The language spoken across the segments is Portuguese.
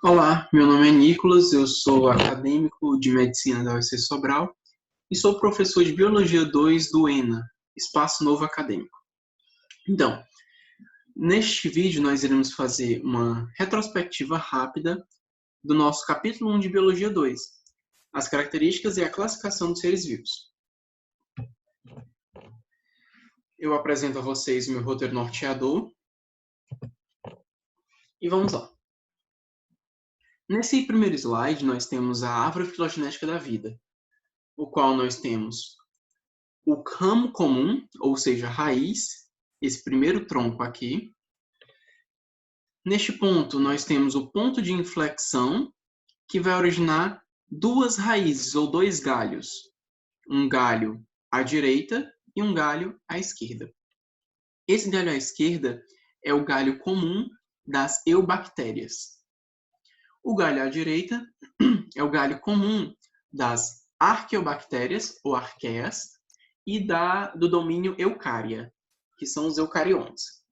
Olá, meu nome é Nicolas, eu sou acadêmico de medicina da UFC Sobral e sou professor de Biologia 2 do ENA, Espaço Novo Acadêmico. Então, neste vídeo nós iremos fazer uma retrospectiva rápida do nosso capítulo 1 de Biologia 2, as características e a classificação dos seres vivos. Eu apresento a vocês o meu roteiro norteador e vamos lá. Nesse primeiro slide, nós temos a árvore filogenética da vida, o qual nós temos o ramo comum, ou seja, a raiz, esse primeiro tronco aqui. Neste ponto, nós temos o ponto de inflexão, que vai originar duas raízes, ou dois galhos. Um galho à direita e um galho à esquerda. Esse galho à esquerda é o galho comum das eubactérias. O galho à direita é o galho comum das arqueobactérias, ou arqueias, e do domínio eucária, que são os eucariontes.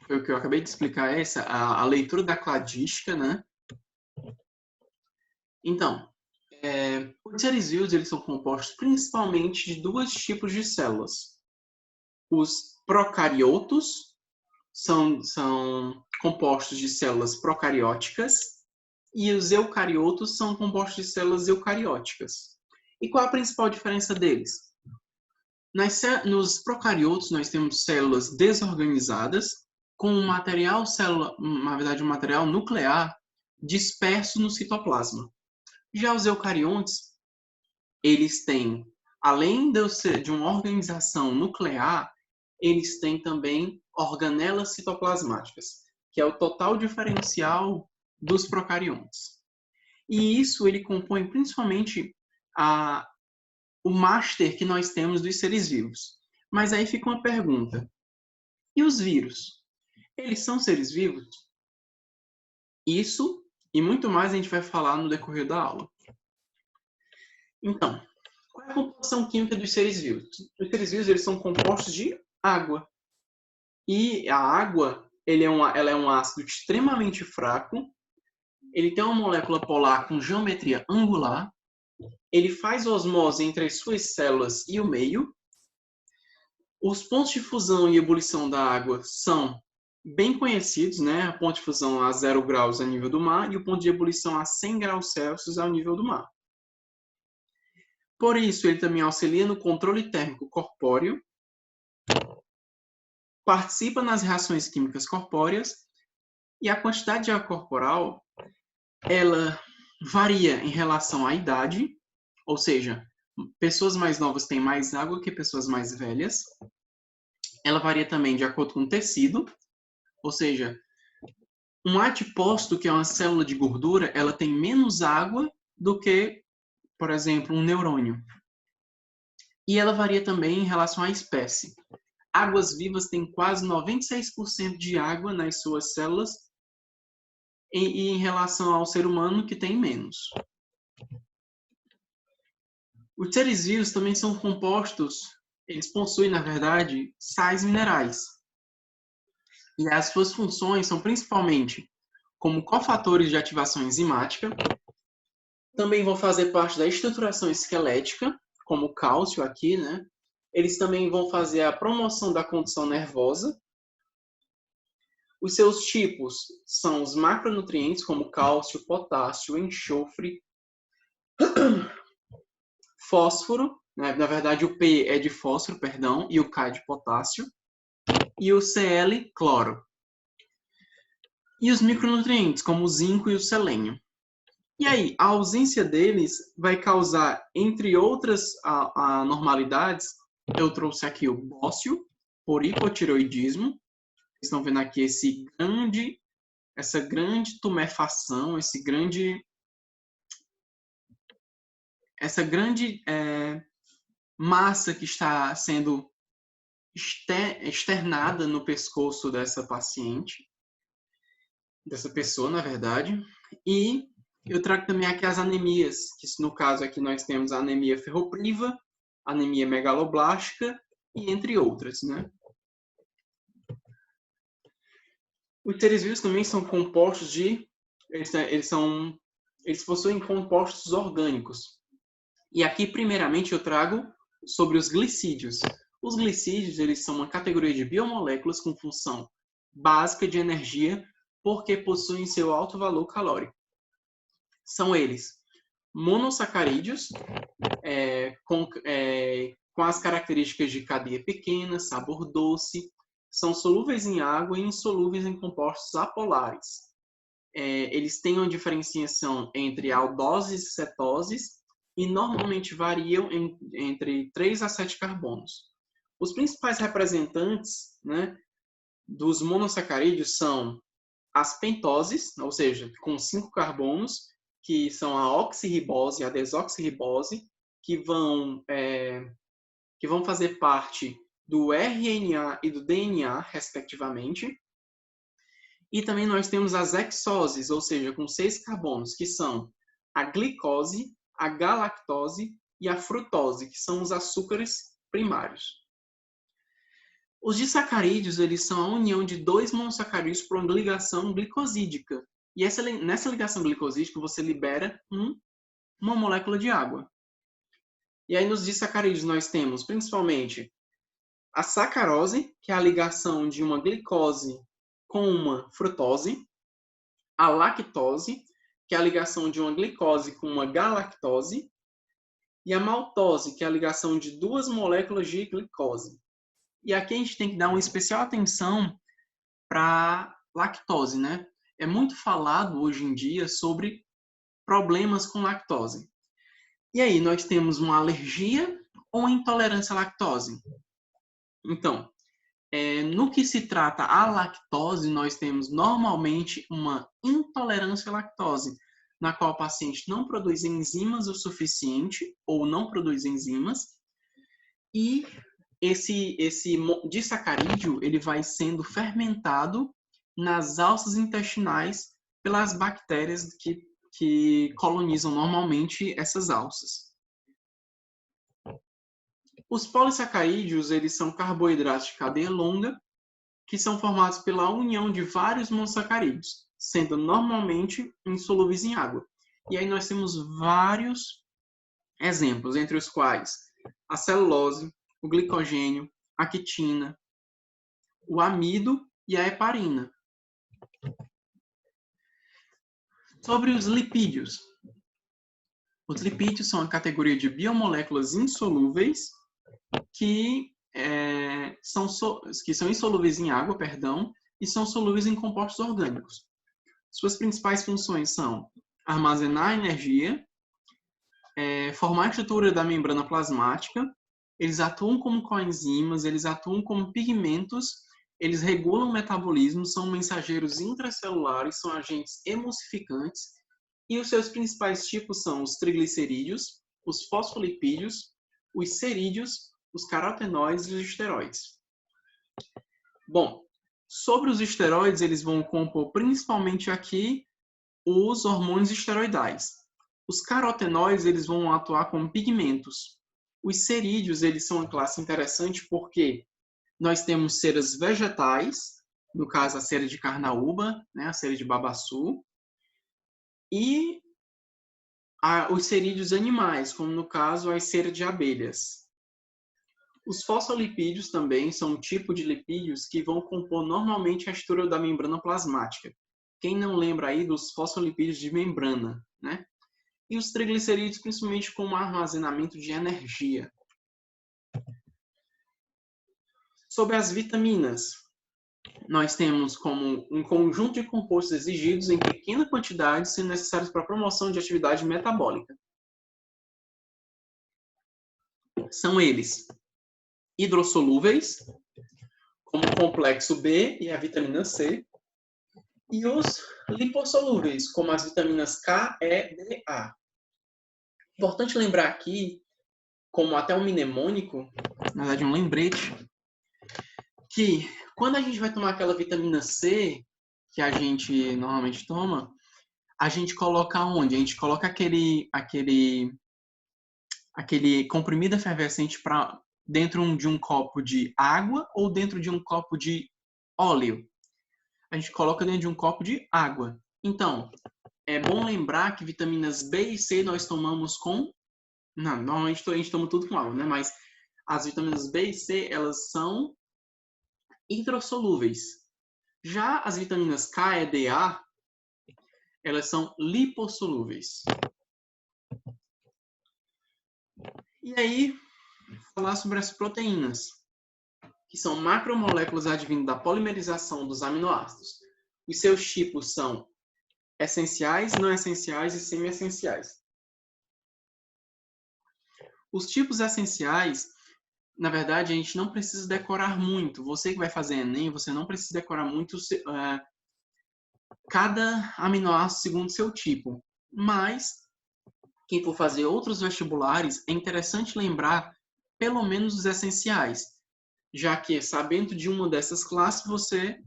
Foi o que eu acabei de explicar, a leitura da cladística, né? Então, os seres vivos eles são compostos principalmente de dois tipos de células. Os procariotos são compostos de células procarióticas e os eucariotos são compostos de células eucarióticas. E qual a principal diferença deles? Nos procariotos, nós temos células desorganizadas com um material nuclear disperso no citoplasma. Já os eucariontes, eles têm, além de uma organização nuclear, eles têm também organelas citoplasmáticas, que é o total diferencial dos procariontes. E isso ele compõe principalmente o master que nós temos dos seres vivos. Mas aí fica uma pergunta. E os vírus? Eles são seres vivos? Isso e muito mais a gente vai falar no decorrer da aula. Então, qual é a composição química dos seres vivos? Os seres vivos eles são compostos de água. E a água ela é um ácido extremamente fraco. Ele tem uma molécula polar com geometria angular. Ele faz osmose entre as suas células e o meio. Os pontos de fusão e ebulição da água são bem conhecidos, né? A ponto de fusão a 0 graus a nível do mar e o ponto de ebulição a 100 graus Celsius ao nível do mar. Por isso, ele também auxilia no controle térmico corpóreo, participa nas reações químicas corpóreas e a quantidade de água corporal ela varia em relação à idade, ou seja, pessoas mais novas têm mais água que pessoas mais velhas. Ela varia também de acordo com o tecido, ou seja, um adipócito, que é uma célula de gordura, ela tem menos água do que, por exemplo, um neurônio. E ela varia também em relação à espécie. Águas vivas têm quase 96% de água nas suas células, e em relação ao ser humano, que tem menos. Os seres vivos também são compostos, eles possuem, na verdade, sais minerais. E as suas funções são principalmente como cofatores de ativação enzimática, também vão fazer parte da estruturação esquelética, como o cálcio aqui, né? Eles também vão fazer a promoção da condução nervosa. Os seus tipos são os macronutrientes, como cálcio, potássio, enxofre, fósforo, né? Na verdade o P é de fósforo, perdão, e o K é de potássio, e o Cl, cloro. E os micronutrientes, como o zinco e o selênio. E aí, a ausência deles vai causar, entre outras anormalidades, eu trouxe aqui o bócio, por hipotireoidismo. Vocês estão vendo aqui essa grande tumefação, essa grande massa que está sendo externada no pescoço dessa paciente, dessa pessoa, na verdade. E eu trago também aqui as anemias, que no caso aqui nós temos a anemia ferropriva, anemia megaloblástica e entre outras, né? Os seres vivos também são compostos de... Eles possuem compostos orgânicos. E aqui, primeiramente, eu trago sobre os glicídios. Os glicídios, eles são uma categoria de biomoléculas com função básica de energia, porque possuem seu alto valor calórico. São eles monossacarídeos, com as características de cadeia pequena, sabor doce, são solúveis em água e insolúveis em compostos apolares. Eles têm uma diferenciação entre aldoses e cetoses e normalmente variam entre 3 a 7 carbonos. Os principais representantes, né, dos monossacarídeos são as pentoses, ou seja, com 5 carbonos, que são a oxirribose e a desoxirribose, que vão fazer parte do RNA e do DNA, respectivamente. E também nós temos as hexoses, ou seja, com 6 carbonos, que são a glicose, a galactose e a frutose, que são os açúcares primários. Os disacarídeos, eles são a união de 2 monossacarídeos por uma ligação glicosídica. E nessa ligação glicosídica você libera uma molécula de água. E aí nos disacarídeos nós temos principalmente a sacarose, que é a ligação de uma glicose com uma frutose, a lactose, que é a ligação de uma glicose com uma galactose, e a maltose, que é a ligação de 2 moléculas de glicose. E aqui a gente tem que dar uma especial atenção para a lactose, né? É muito falado hoje em dia sobre problemas com lactose. E aí, nós temos uma alergia ou intolerância à lactose? Então, no que se trata a lactose, nós temos normalmente uma intolerância à lactose, na qual o paciente não produz enzimas o suficiente ou não produz enzimas, e esse disacarídeo ele vai sendo fermentado nas alças intestinais pelas bactérias que colonizam normalmente essas alças. Os polissacarídeos, eles são carboidratos de cadeia longa, que são formados pela união de vários monossacarídeos, sendo normalmente insolúveis em água. E aí nós temos vários exemplos, entre os quais a celulose, o glicogênio, a quitina, o amido e a heparina. Sobre os lipídios. Os lipídios são a categoria de biomoléculas insolúveis que são insolúveis em água, e são solúveis em compostos orgânicos. Suas principais funções são armazenar energia, formar a estrutura da membrana plasmática, eles atuam como coenzimas, eles atuam como pigmentos, eles regulam o metabolismo, são mensageiros intracelulares, são agentes emulsificantes, e os seus principais tipos são os triglicerídeos, os fosfolipídios, os cerídeos, os carotenoides e os esteroides. Bom, sobre os esteroides, eles vão compor principalmente aqui os hormônios esteroidais. Os carotenoides, eles vão atuar como pigmentos. Os cerídeos, eles são uma classe interessante porque nós temos ceras vegetais, no caso a cera de carnaúba, né, a cera de babaçu, e os cerídeos animais, como no caso a cera de abelhas. Os fosfolipídios também são um tipo de lipídios que vão compor normalmente a estrutura da membrana plasmática. Quem não lembra aí dos fosfolipídios de membrana, né? E os triglicerídeos, principalmente como armazenamento de energia. Sobre as vitaminas, nós temos como um conjunto de compostos exigidos em pequena quantidade, sendo necessários para a promoção de atividade metabólica. São eles hidrossolúveis, como o complexo B e a vitamina C, e os lipossolúveis, como as vitaminas K, E, D, A. Importante lembrar aqui, como até um mnemônico, na verdade um lembrete, que quando a gente vai tomar aquela vitamina C que a gente normalmente toma, a gente coloca onde? A gente coloca aquele comprimido efervescente dentro de um copo de água ou dentro de um copo de óleo. a gente coloca dentro de um copo de água. Então, é bom lembrar que vitaminas B e C nós tomamos com... Não, normalmente a gente toma tudo com água, né? Mas as vitaminas B e C, elas são hidrossolúveis. Já as vitaminas K, E, D, A, elas são lipossolúveis. E aí, falar sobre as proteínas, que são macromoléculas advindo da polimerização dos aminoácidos. Os seus tipos são essenciais, não essenciais e semi-essenciais. Os tipos essenciais, na verdade, a gente não precisa decorar muito. Você que vai fazer Enem, você não precisa decorar muito cada aminoácido segundo seu tipo. Mas, quem for fazer outros vestibulares, é interessante lembrar pelo menos os essenciais, já que, sabendo de uma dessas classes, você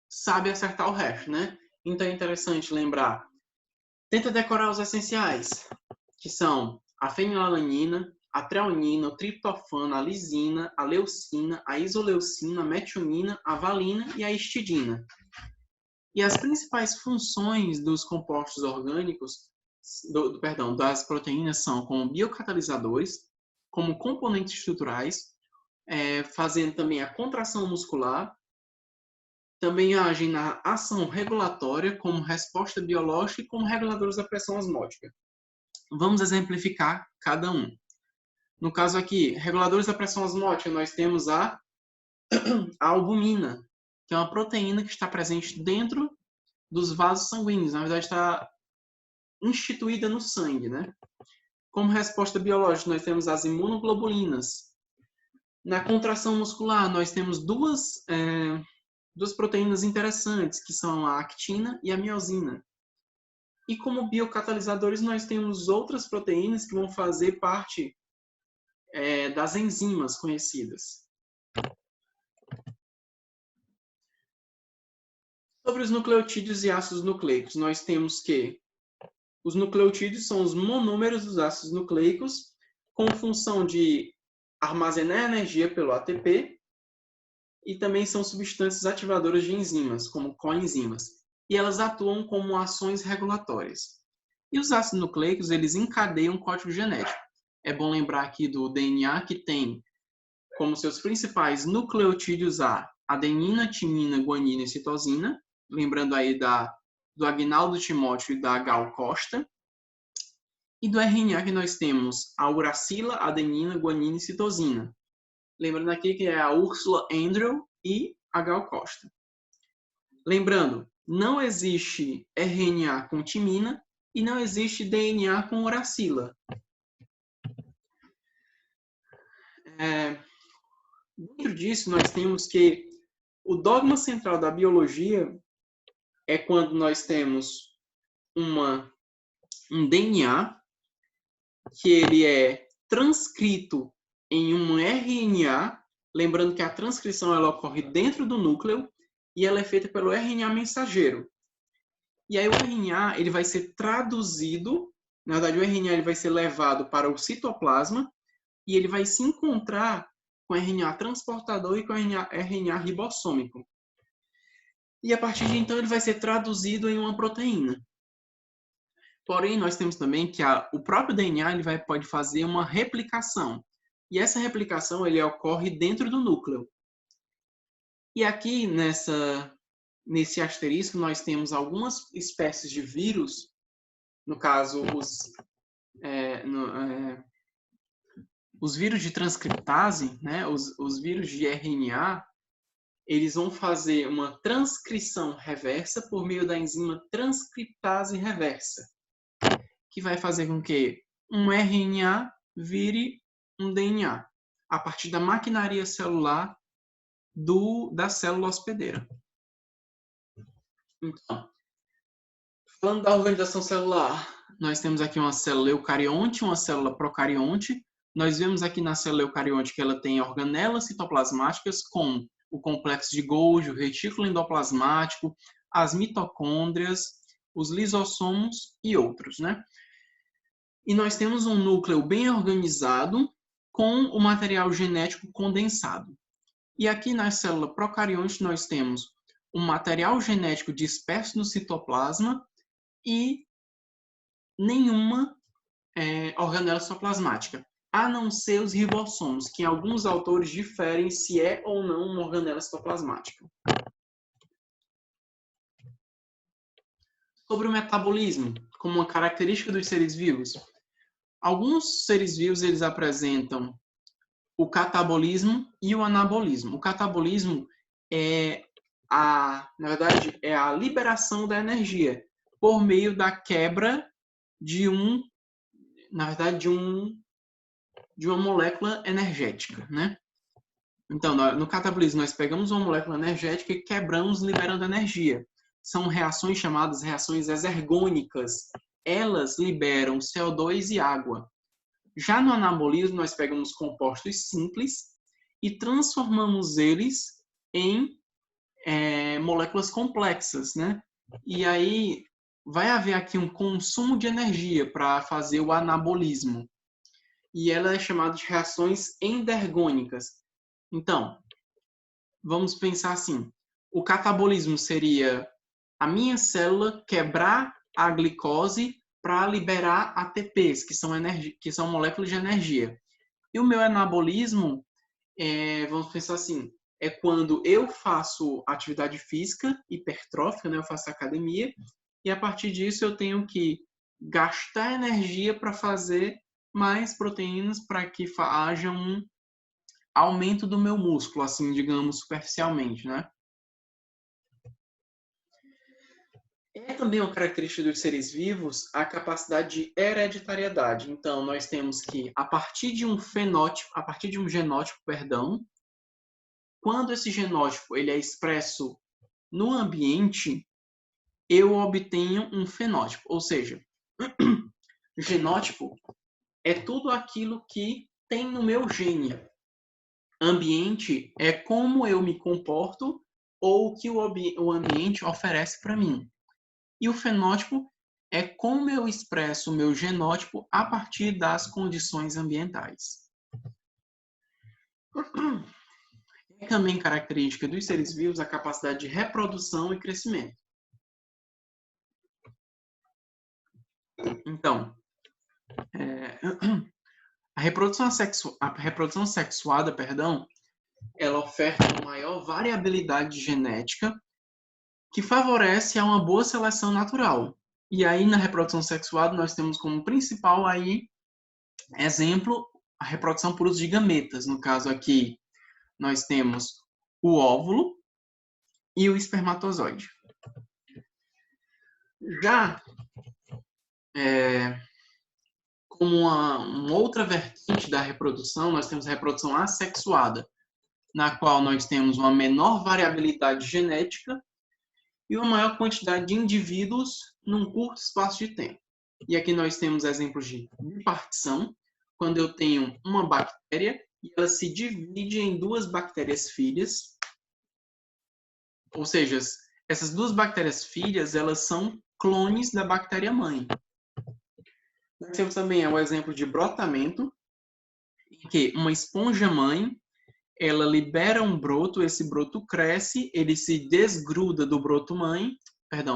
sabe acertar o resto, né? Então, é interessante lembrar. Tenta decorar os essenciais, que são a fenilalanina, a treonina, o triptofano, a lisina, a leucina, a isoleucina, a metionina, a valina e a histidina. E as principais funções dos compostos orgânicos, das proteínas, são como biocatalisadores, como componentes estruturais, fazendo também a contração muscular, também agem na ação regulatória, como resposta biológica e como reguladores da pressão osmótica. Vamos exemplificar cada um. No caso aqui, reguladores da pressão osmótica, nós temos a albumina, que é uma proteína que está presente dentro dos vasos sanguíneos. Na verdade, está instituída no sangue, né? Como resposta biológica, nós temos as imunoglobulinas. Na contração muscular, nós temos duas proteínas interessantes, que são a actina e a miosina. E como biocatalisadores, nós temos outras proteínas que vão fazer parte das enzimas conhecidas. Sobre os nucleotídeos e ácidos nucleicos, nós temos que os nucleotídeos são os monômeros dos ácidos nucleicos, com função de armazenar energia pelo ATP, e também são substâncias ativadoras de enzimas, como coenzimas, e elas atuam como ações regulatórias. E os ácidos nucleicos, eles encadeiam código genético. É bom lembrar aqui do DNA, que tem como seus principais nucleotídeos a adenina, timina, guanina e citosina, lembrando aí do Agnaldo Timóteo e da Gal Costa. E do RNA que nós temos a uracila, adenina, guanina e citosina. Lembrando aqui que é a Ursula Andrew e a Gal Costa. Lembrando, não existe RNA com timina e não existe DNA com uracila. Dentro disso, nós temos que o dogma central da biologia é quando nós temos um DNA que ele é transcrito em um RNA, lembrando que a transcrição ela ocorre dentro do núcleo e ela é feita pelo RNA mensageiro. E aí o RNA ele vai ser traduzido, na verdade o RNA ele vai ser levado para o citoplasma e ele vai se encontrar com RNA transportador e com RNA ribossômico. E a partir de então ele vai ser traduzido em uma proteína. Porém, nós temos também que o próprio DNA ele pode fazer uma replicação. E essa replicação ele ocorre dentro do núcleo. E aqui, nesse asterisco, nós temos algumas espécies de vírus, no caso, os vírus de transcriptase, né, os vírus de RNA, eles vão fazer uma transcrição reversa por meio da enzima transcriptase reversa, que vai fazer com que um RNA vire um DNA, a partir da maquinaria celular da célula hospedeira. Então, falando da organização celular, nós temos aqui uma célula eucarionte, uma célula procarionte. Nós vemos aqui na célula eucarionte que ela tem organelas citoplasmáticas com o complexo de Golgi, o retículo endoplasmático, as mitocôndrias, os lisossomos e outros, né? E nós temos um núcleo bem organizado com o material genético condensado. E aqui na célula procarionte nós temos um material genético disperso no citoplasma e nenhuma organela citoplasmática, a não ser os ribossomos, que alguns autores diferem se é ou não uma organela citoplasmática. Sobre o metabolismo, como uma característica dos seres vivos, alguns seres vivos eles apresentam o catabolismo e o anabolismo. O catabolismo na verdade, é a liberação da energia por meio da quebra de uma molécula energética, né? Então, no catabolismo, nós pegamos uma molécula energética e quebramos, liberando energia. São reações chamadas reações exergônicas. Elas liberam CO2 e água. Já no anabolismo, nós pegamos compostos simples e transformamos eles em moléculas complexas, né? E aí vai haver aqui um consumo de energia para fazer o anabolismo. E ela é chamada de reações endergônicas. Então, vamos pensar assim, o catabolismo seria a minha célula quebrar a glicose para liberar ATPs, que são moléculas de energia. E o meu anabolismo, vamos pensar assim, é quando eu faço atividade física hipertrófica, né? Eu faço academia, e a partir disso eu tenho que gastar energia para fazer mais proteínas para que haja um aumento do meu músculo, assim, digamos, superficialmente, né? É também uma característica dos seres vivos a capacidade de hereditariedade. Então, nós temos que, a partir de um genótipo, quando esse genótipo ele é expresso no ambiente, eu obtenho um fenótipo. Ou seja, o genótipo é tudo aquilo que tem no meu gene. Ambiente é como eu me comporto ou o que o ambiente oferece para mim. E o fenótipo é como eu expresso o meu genótipo a partir das condições ambientais. É também característica dos seres vivos a capacidade de reprodução e crescimento. Então, a reprodução sexuada, ela oferta uma maior variabilidade genética que favorece a uma boa seleção natural. E aí, na reprodução sexuada, nós temos como principal exemplo a reprodução por uso de gametas. No caso aqui, nós temos o óvulo e o espermatozoide. Já como uma outra vertente da reprodução, nós temos a reprodução assexuada, na qual nós temos uma menor variabilidade genética e uma maior quantidade de indivíduos num curto espaço de tempo. E aqui nós temos exemplos de bipartição, quando eu tenho uma bactéria e ela se divide em duas bactérias filhas, ou seja, essas duas bactérias filhas, elas são clones da bactéria mãe. Nós temos também o exemplo de brotamento, em que uma esponja mãe, ela libera um broto, esse broto cresce, ele se desgruda do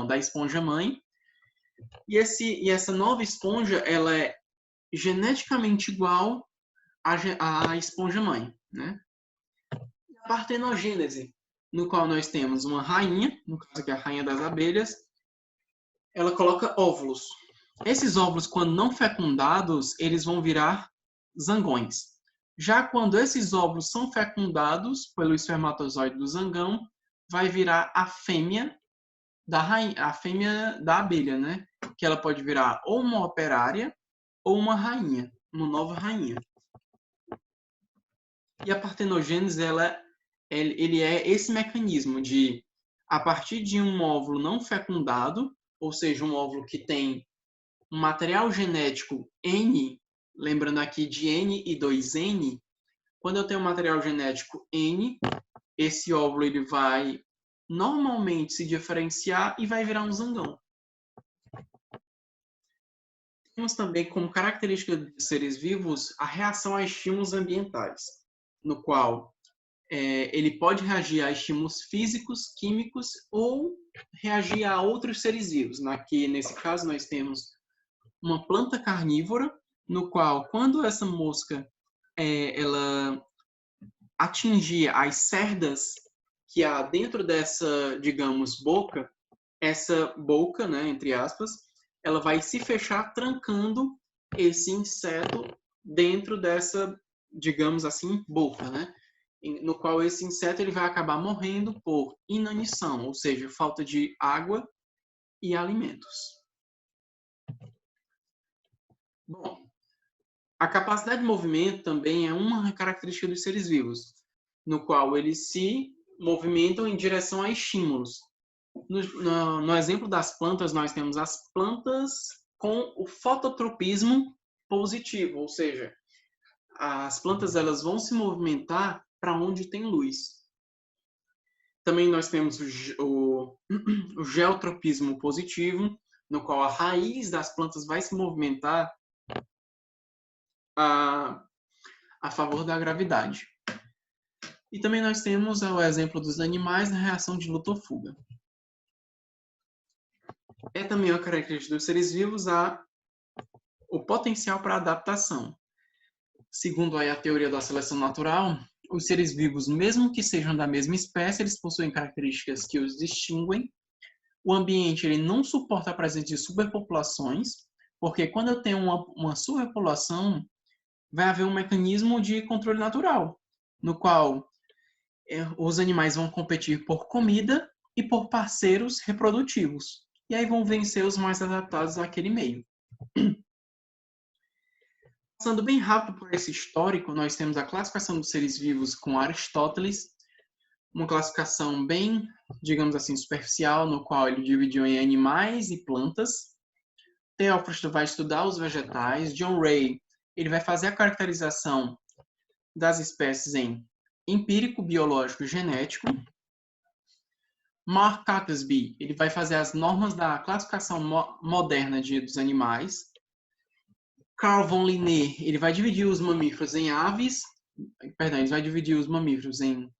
da esponja mãe, e essa nova esponja, ela é geneticamente igual à esponja mãe, né? A partenogênese, no qual nós temos uma rainha, no caso aqui a rainha das abelhas, ela coloca óvulos. Esses óvulos, quando não fecundados, eles vão virar zangões. Já quando esses óvulos são fecundados pelo espermatozoide do zangão, vai virar a fêmea da abelha, né? Que ela pode virar ou uma operária ou uma rainha, uma nova rainha. E a partenogênese, ele é esse mecanismo de, a partir de um óvulo não fecundado, ou seja, um óvulo que tem um material genético N, lembrando aqui de N e 2N, quando eu tenho um material genético N, esse óvulo ele vai normalmente se diferenciar e vai virar um zangão. Temos também como característica de seres vivos a reação a estímulos ambientais, no qual ele pode reagir a estímulos físicos, químicos ou reagir a outros seres vivos. Nesse caso, nós temos uma planta carnívora, no qual, quando essa mosca ela atingir as cerdas que há dentro dessa, digamos, boca, essa boca, né, entre aspas, ela vai se fechar trancando esse inseto dentro dessa, digamos assim, boca, né? No qual esse inseto ele vai acabar morrendo por inanição, ou seja, falta de água e alimentos. Bom, a capacidade de movimento também é uma característica dos seres vivos, no qual eles se movimentam em direção a estímulos. No exemplo das plantas, nós temos as plantas com o fototropismo positivo, ou seja, as plantas elas vão se movimentar para onde tem luz. Também nós temos o geotropismo positivo, no qual a raiz das plantas vai se movimentar a favor da gravidade. E também nós temos o exemplo dos animais na reação de luta ou fuga. É também uma característica dos seres vivos o potencial para adaptação. Segundo a teoria da seleção natural, os seres vivos, mesmo que sejam da mesma espécie, eles possuem características que os distinguem. O ambiente ele não suporta a presença de superpopulações, porque quando eu tenho uma superpopulação, vai haver um mecanismo de controle natural, no qual os animais vão competir por comida e por parceiros reprodutivos. E aí vão vencer os mais adaptados àquele meio. Passando bem rápido por esse histórico, nós temos a classificação dos seres vivos com Aristóteles, uma classificação bem, digamos assim, superficial, no qual ele dividiu em animais e plantas. Theophrasto vai estudar os vegetais. John Ray, ele vai fazer a caracterização das espécies em empírico, biológico e genético. Mark Catesby, ele vai fazer as normas da classificação moderna dos animais. Carl von Linné, ele vai dividir os mamíferos em aves, ele vai dividir os mamíferos em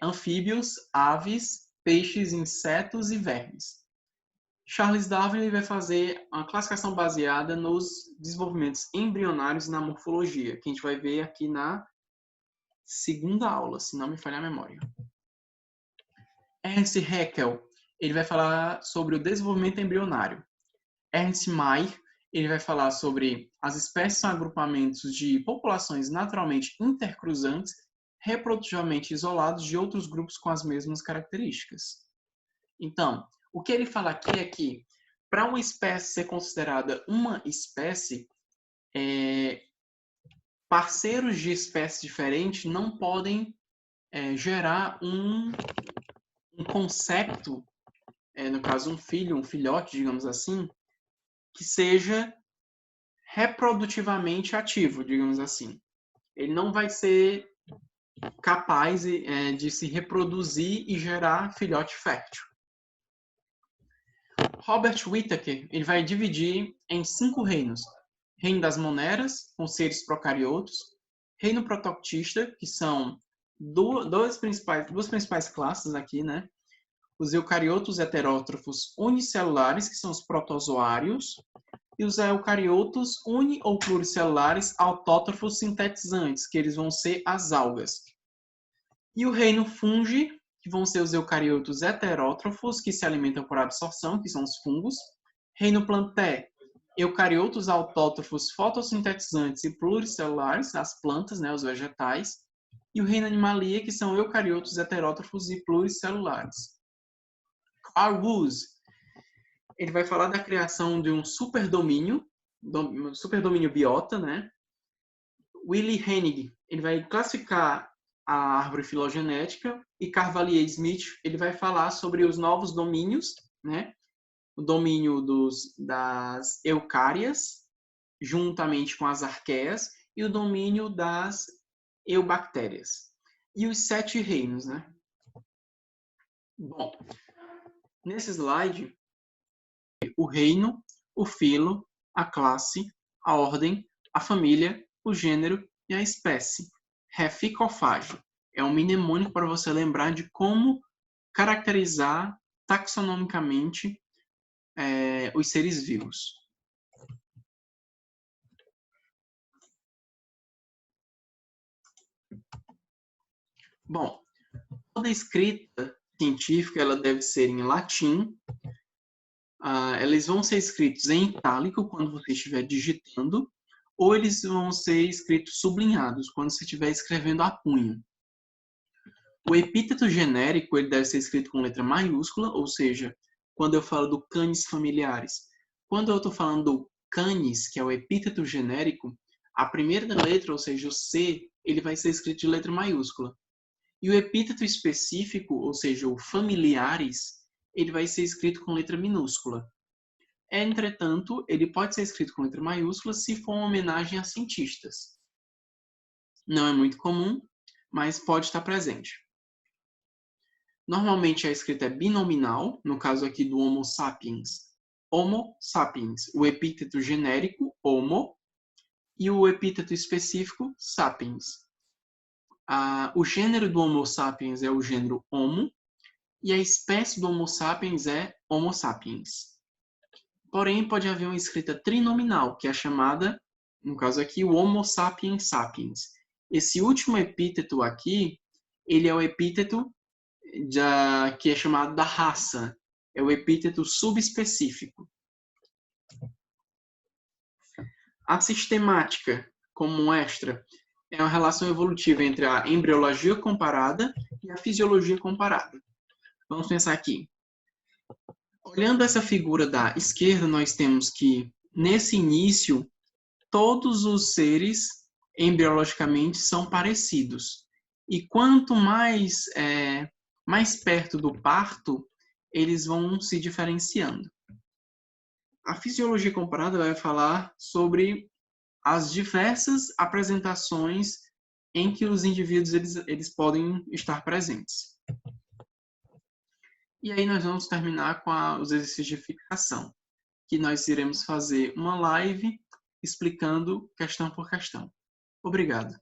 anfíbios, aves, peixes, insetos e vermes. Charles Darwin ele vai fazer uma classificação baseada nos desenvolvimentos embrionários na morfologia, que a gente vai ver aqui na segunda aula, se não me falhar a memória. Ernst Haeckel, ele vai falar sobre o desenvolvimento embrionário. Ernst Mayr, ele vai falar sobre as espécies são agrupamentos de populações naturalmente intercruzantes, reprodutivamente isolados de outros grupos com as mesmas características. Então, o que ele fala aqui é que, para uma espécie ser considerada uma espécie, parceiros de espécies diferentes não podem gerar um concepto, no caso um filho, um filhote, digamos assim, que seja reprodutivamente ativo, digamos assim. Ele não vai ser capaz de se reproduzir e gerar filhote fértil. Robert Whittaker, ele vai dividir em 5 reinos. Reino das moneras, com seres procariotos. Reino protoctista, que são duas principais classes aqui, né? Os eucariotos heterótrofos unicelulares, que são os protozoários, e os eucariotos uni- ou pluricelulares autótrofos sintetizantes, que eles vão ser as algas. E o reino fungi, que vão ser os eucariotos heterótrofos, que se alimentam por absorção, que são os fungos. Reino plantae, eucariotos autótrofos fotossintetizantes e pluricelulares, as plantas, né, os vegetais. E o reino animalia, que são eucariotos heterótrofos e pluricelulares. Carl Woese, ele vai falar da criação de um superdomínio biota, né? Willy Hennig, ele vai classificar a árvore filogenética, e Carvallier-Smith, ele vai falar sobre os novos domínios, né? O domínio das eucárias, juntamente com as arqueias, e o domínio das eubactérias. E os 7 reinos, né? Bom, nesse slide, o reino, o filo, a classe, a ordem, a família, o gênero E a espécie, Rheficophaga, é um mnemônico para você lembrar de como caracterizar taxonomicamente os seres vivos. Bom, toda escrita científica ela deve ser em latim. Eles vão ser escritos em itálico quando você estiver digitando, ou eles vão ser escritos sublinhados quando você estiver escrevendo a punho. O epíteto genérico ele deve ser escrito com letra maiúscula, ou seja, quando eu falo do canis familiaris. Quando eu estou falando do canis, que é o epíteto genérico, a primeira letra, ou seja, o C, ele vai ser escrito de letra maiúscula. E o epíteto específico, ou seja, o familiaris, ele vai ser escrito com letra minúscula. Entretanto, ele pode ser escrito com letra maiúscula se for uma homenagem a cientistas. Não é muito comum, mas pode estar presente. Normalmente a escrita é binominal, no caso aqui do Homo sapiens. Homo sapiens, o epíteto genérico, Homo, e o epíteto específico, sapiens. O gênero do Homo sapiens é o gênero Homo, e a espécie do Homo sapiens é Homo sapiens. Porém, pode haver uma escrita trinominal, que é chamada, no caso aqui, o Homo sapiens sapiens. Esse último epíteto aqui, ele é o epíteto que é chamado da raça. É o epíteto subespecífico. A sistemática, como um extra, é uma relação evolutiva entre a embriologia comparada e a fisiologia comparada. Vamos pensar aqui. Olhando essa figura da esquerda, nós temos que, nesse início, todos os seres embriologicamente são parecidos. E quanto mais perto do parto, eles vão se diferenciando. A fisiologia comparada vai falar sobre as diversas apresentações em que os indivíduos eles podem estar presentes. E aí nós vamos terminar com os exercícios de fixação, que nós iremos fazer uma live explicando questão por questão. Obrigado.